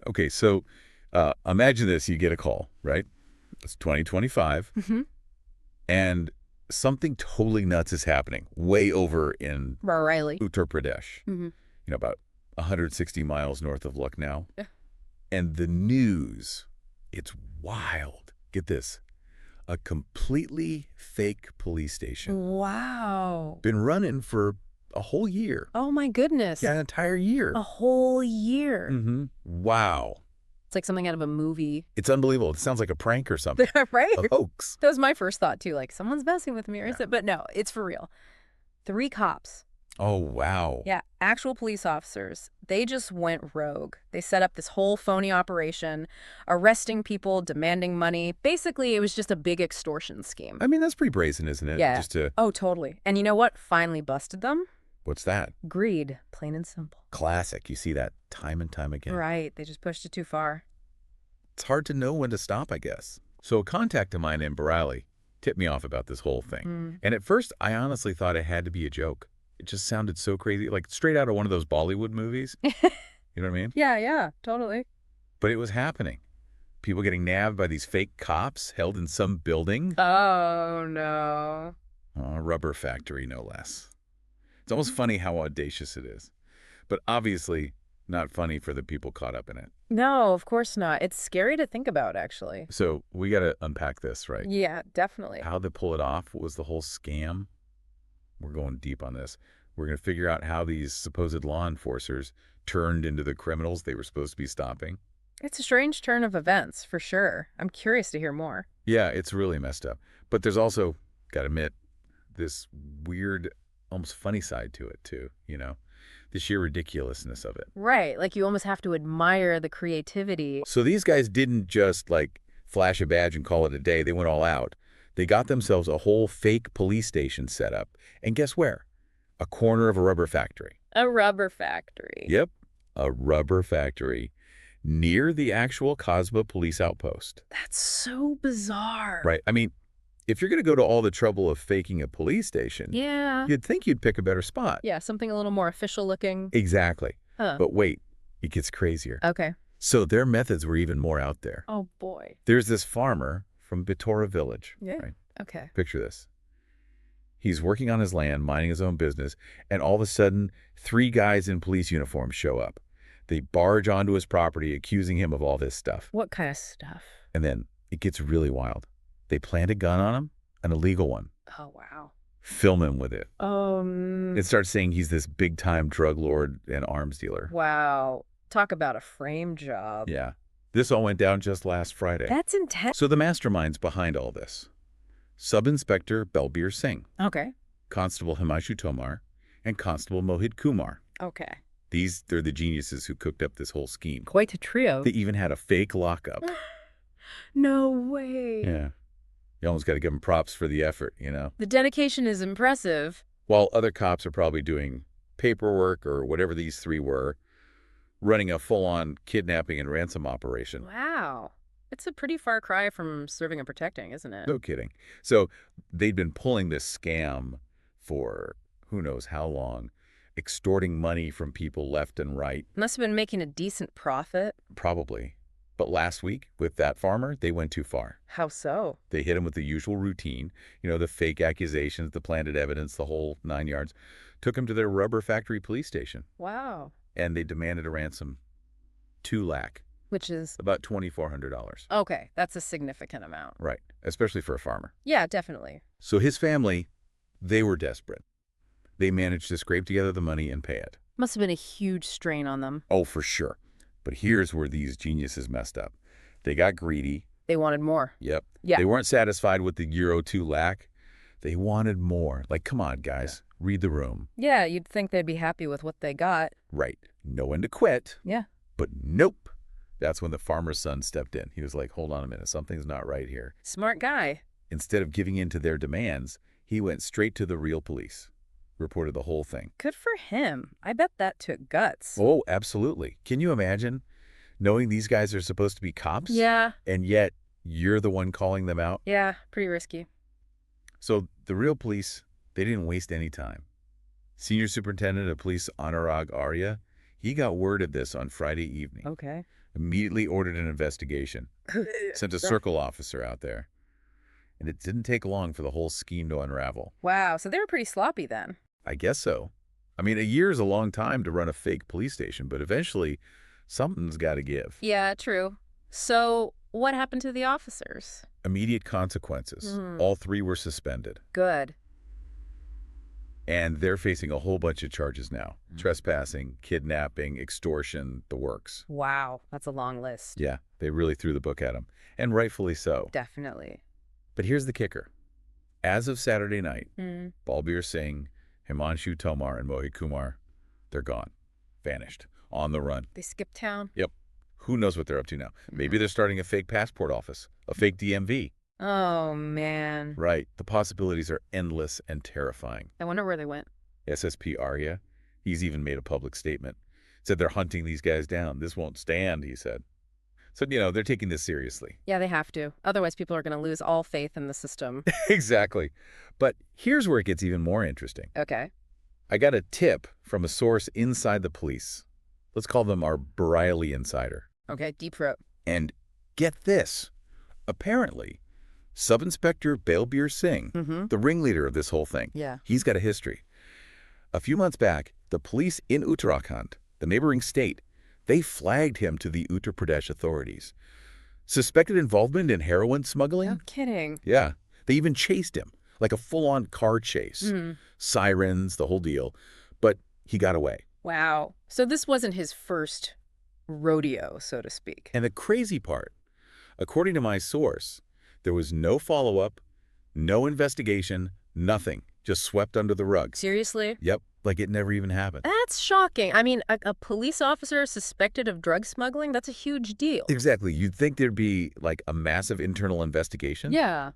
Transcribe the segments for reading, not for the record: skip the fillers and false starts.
Okay, so imagine this. You get a call, right? It's 2025, Mm-hmm. and something totally nuts is happening way over in Riley. Uttar Pradesh, Mm-hmm. about 160 miles north of Lucknow. Yeah. And the news, it's wild. Get this. A completely fake police station. Wow. Been running for a whole year. Oh my goodness. Yeah, an entire year. A whole year. Mm-hmm. Wow. It's like something out of a movie. It's unbelievable. It sounds like a prank or something. Right? A hoax. That was my first thought too. Like someone's messing with me or is Yeah. it? But no, it's for real. 3 cops. Oh, wow. Yeah, actual police officers. They just went rogue. They set up this whole phony operation, arresting people, demanding money. Basically, it was just a big extortion scheme. I mean, that's pretty brazen, isn't it? Yeah. Just to, Oh, totally. And you know what finally busted them? what's that? Greed, plain and simple. Classic. You see that time and time again. Right. They just pushed it too far. It's hard to know when to stop, I guess. So a contact of mine in Bareilly tipped me off about this whole thing. Mm. And at first, I honestly thought it had to be a joke. It just sounded so crazy, like straight out of one of those Bollywood movies. You know what I mean? Yeah, totally. But it was happening. People getting nabbed by these fake cops held in some building. Oh, no. A rubber factory, no less. It's almost funny how audacious it is. But obviously not funny for the people caught up in it. No, of course not. It's scary to think about, actually. So we got to unpack this, right? Yeah, definitely. How they pull it off? What was the whole scam? We're going deep on this. We're going to figure out how these supposed law enforcers turned into the criminals they were supposed to be stopping. It's a strange turn of events, for sure. I'm curious to hear more. Yeah, it's really messed up. But there's also, got to admit, this weird, almost funny side to it, too, the sheer ridiculousness of it. Right, like you almost have to admire the creativity. So these guys didn't just, flash a badge and call it a day. They went all out. They got themselves a whole fake police station set up. And guess where? A corner of a rubber factory. A rubber factory. Yep, a rubber factory near the actual Kasba police outpost. That's so bizarre. Right. I mean, if you're going to go to all the trouble of faking a police station, Yeah. you'd think you'd pick a better spot. Yeah, something a little more official looking. Exactly. Huh. But wait, it gets crazier. Okay. So their methods were even more out there. Oh, boy. There's this farmer from Bitora village. Yeah. Right? Okay. Picture this. He's working on his land, minding his own business, and all of a sudden, 3 guys in police uniforms show up. They barge onto his property, accusing him of all this stuff. What kind of stuff? And then it gets really wild. They plant a gun on him, an illegal one. Oh, wow. Film him with it. Um. It starts saying he's this big-time drug lord and arms dealer. Wow. Talk about a frame job. Yeah. This all went down just last Friday. That's intense. So the masterminds behind all this: Sub-Inspector Balbir Singh, Okay. Constable Himanshu Tomar, and Constable Mohit Kumar. Okay. They're the geniuses who cooked up this whole scheme. Quite a trio. They even had a fake lockup. No way. Yeah. You almost got to give them props for the effort, The dedication is impressive. While other cops are probably doing paperwork or whatever these 3 were, running a full-on kidnapping and ransom operation. Wow. It's a pretty far cry from serving and protecting, isn't it? No kidding. So they'd been pulling this scam for who knows how long, extorting money from people left and right, Must have been making a decent profit. probably. But last week, with that farmer, they went too far. How so? They hit him with the usual routine, the fake accusations, the planted evidence, the whole 9 yards. Took him to their rubber factory police station, Wow. and they demanded a ransom, 2 lakh, Which is, about $2,400. okay, that's a significant amount. Right, especially for a farmer. Yeah, definitely. So his family, they were desperate. They managed to scrape together the money and pay it. Must have been a huge strain on them. Oh, for sure. But here's where these geniuses messed up. They got greedy. They wanted more. Yep. Yeah. They weren't satisfied with the euro 2 lakh. They wanted more. Like, come on, guys. Read the room. Yeah, you'd think they'd be happy with what they got. Right. Know when to quit. Yeah. But nope. That's when the farmer's son stepped in. He was like, hold on a minute. Something's not right here. Smart guy. Instead of giving in to their demands, he went straight to the real police. Reported the whole thing. Good for him. I bet that took guts. Oh, absolutely. Can you imagine knowing these guys are supposed to be cops? Yeah. And yet you're the one calling them out? Yeah, pretty risky. So the real police, they didn't waste any time. Senior Superintendent of Police Anurag Arya, he got word of this on Friday evening. Okay. immediately ordered an investigation, sent a circle officer out there. And it didn't take long for the whole scheme to unravel. Wow, so they were pretty sloppy then. I guess so. I mean, a year is a long time to run a fake police station, but eventually something's got to give. Yeah, true. So what happened to the officers? Immediate consequences. All three were suspended. Good. And they're facing a whole bunch of charges now. Trespassing, kidnapping, extortion, the works. Wow, that's a long list. Yeah, they really threw the book at them. And rightfully so. Definitely. But here's the kicker. As of Saturday night, Mm. Balbir Singh, Himanshu Tomar, and Mohit Kumar, they're gone. Vanished. On the run. They skipped town? Yep. Who knows what they're up to now? Maybe they're starting a fake passport office, a fake DMV. Oh, man. Right. The possibilities are endless and terrifying. I wonder where they went. SSP Arya, he's even made a public statement. Said they're hunting these guys down. This won't stand, he said. So, they're taking this seriously. Yeah, they have to. Otherwise, people are going to lose all faith in the system. Exactly. But here's where it gets even more interesting. Okay. I got a tip from a source inside the police. Let's call them our Bareilly insider. Okay, deep throat. And get this. Apparently, Sub-Inspector Balbir Singh, the ringleader of this whole thing, Yeah. he's got a history. A few months back, the police in Uttarakhand, the neighboring state, they flagged him to the Uttar Pradesh authorities. Suspected involvement in heroin smuggling? No kidding. Yeah. They even chased him, like a full-on car chase. Sirens, the whole deal. But he got away. Wow. So this wasn't his first rodeo, so to speak. And the crazy part, according to my source, there was no follow-up, no investigation, nothing. Just swept under the rug. Seriously? Yep, like it never even happened. That's shocking. I mean, a police officer suspected of drug smuggling, that's a huge deal. Exactly. You'd think there'd be like a massive internal investigation. Yeah.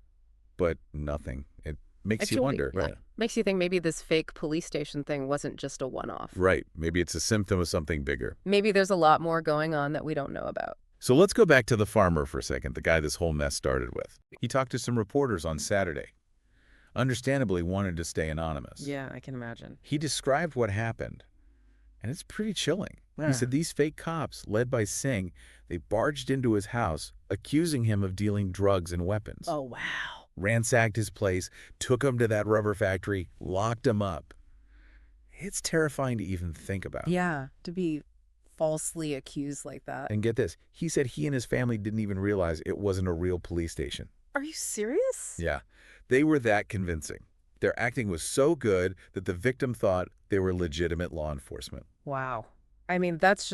But nothing. It makes you Actually, wonder. yeah. Makes you think maybe this fake police station thing wasn't just a one-off. Right. Maybe it's a symptom of something bigger. Maybe there's a lot more going on that we don't know about. So let's go back to the farmer for a second, the guy this whole mess started with. He talked to some reporters on Saturday. Understandably wanted to stay anonymous. Yeah, I can imagine. He described what happened, and it's pretty chilling. Yeah. He said these fake cops, led by Singh, they barged into his house, accusing him of dealing drugs and weapons. Oh, wow. Ransacked his place, took him to that rubber factory, locked him up. It's terrifying to even think about. Yeah, to be falsely accused like that. And get this, he said he and his family didn't even realize it wasn't a real police station. Are you serious? Yeah, they were that convincing. Their acting was so good that the victim thought they were legitimate law enforcement. Wow. I mean, that's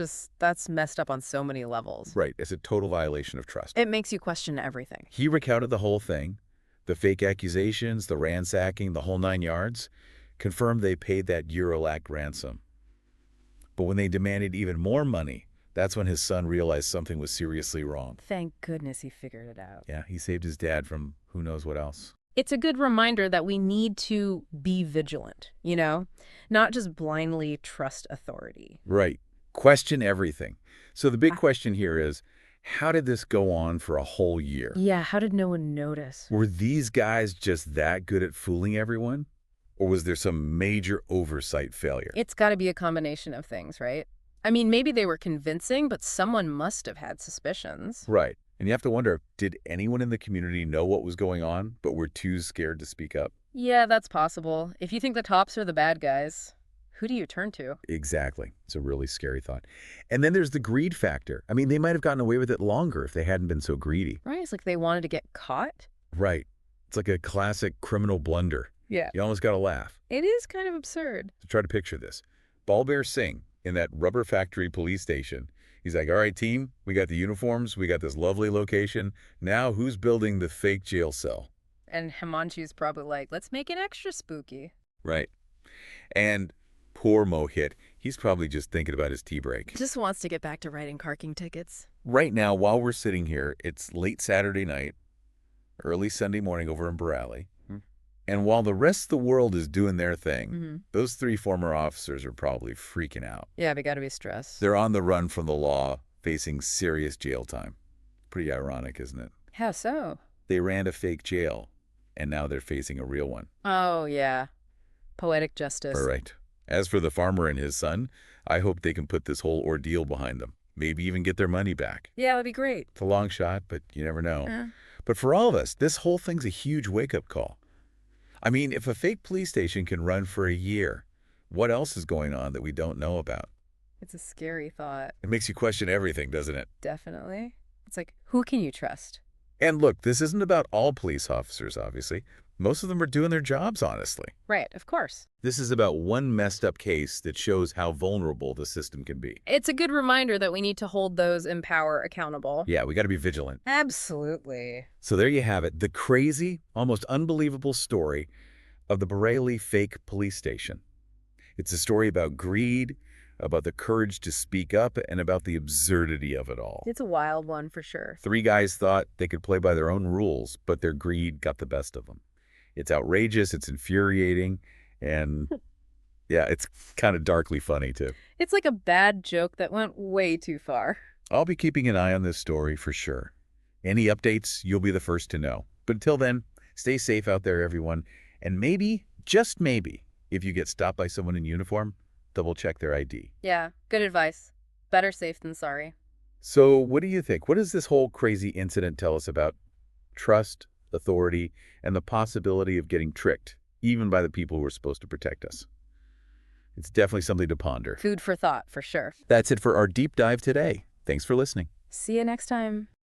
messed up on so many levels. Right, it's a total violation of trust. It makes you question everything. He recounted the whole thing, the fake accusations, the ransacking, the whole 9 yards, confirmed they paid that Eurolac ransom. But when they demanded even more money, that's when his son realized something was seriously wrong. Thank goodness he figured it out. Yeah, he saved his dad from who knows what else. It's a good reminder that we need to be vigilant, not just blindly trust authority. Right. Question everything. So the big question here is, how did this go on for a whole year? Yeah, how did no one notice? Were these guys just that good at fooling everyone? Or was there some major oversight failure? It's got to be a combination of things, right? I mean, maybe they were convincing, but someone must have had suspicions. Right. And you have to wonder, did anyone in the community know what was going on, but were too scared to speak up? Yeah, that's possible. If you think the cops are the bad guys, who do you turn to? Exactly. It's a really scary thought. And then there's the greed factor. I mean, they might have gotten away with it longer if they hadn't been so greedy. Right, it's like they wanted to get caught. Right. It's like a classic criminal blunder. Yeah. You almost got to laugh. It is kind of absurd. So try to picture this. Balbir Singh in that rubber factory police station. He's like, all right, team, we got the uniforms. We got this lovely location. Now who's building the fake jail cell? And Himanshu's probably like, let's make it extra spooky. Right. And poor Mohit, he's probably just thinking about his tea break. Just wants to get back to writing parking tickets. Right now, while we're sitting here, it's late Saturday night, early Sunday morning over in Bareilly. And while the rest of the world is doing their thing, those 3 former officers are probably freaking out. Yeah, they got to be stressed. They're on the run from the law, facing serious jail time. Pretty ironic, isn't it? How so? They ran a fake jail, and now they're facing a real one. Oh, yeah. Poetic justice. All right. As for the farmer and his son, I hope they can put this whole ordeal behind them. maybe even get their money back. Yeah, that'd be great. It's a long shot, but you never know. Yeah. But for all of us, this whole thing's a huge wake-up call. I mean, if a fake police station can run for a year, what else is going on that we don't know about? It's a scary thought. It makes you question everything, doesn't it? Definitely. It's like, who can you trust? And look, this isn't about all police officers, obviously. Most of them are doing their jobs honestly. Right, of course. This is about one messed up case that shows how vulnerable the system can be. It's a good reminder that we need to hold those in power accountable. Yeah, we got to be vigilant. Absolutely. So there you have it, the crazy, almost unbelievable story of the Bareilly fake police station. It's a story about greed, about the courage to speak up, and about the absurdity of it all. It's a wild one for sure. 3 guys thought they could play by their own rules, but their greed got the best of them. It's outrageous, it's infuriating, and yeah, it's kind of darkly funny too. It's like a bad joke that went way too far. I'll be keeping an eye on this story for sure. Any updates, you'll be the first to know. But until then, stay safe out there, everyone. And maybe, just maybe, if you get stopped by someone in uniform, double check their ID. Yeah, good advice. Better safe than sorry. So what do you think? What does this whole crazy incident tell us about trust, authority, and the possibility of getting tricked, even by the people who are supposed to protect us? It's definitely something to ponder. Food for thought, for sure. That's it for our deep dive today. Thanks for listening. See you next time.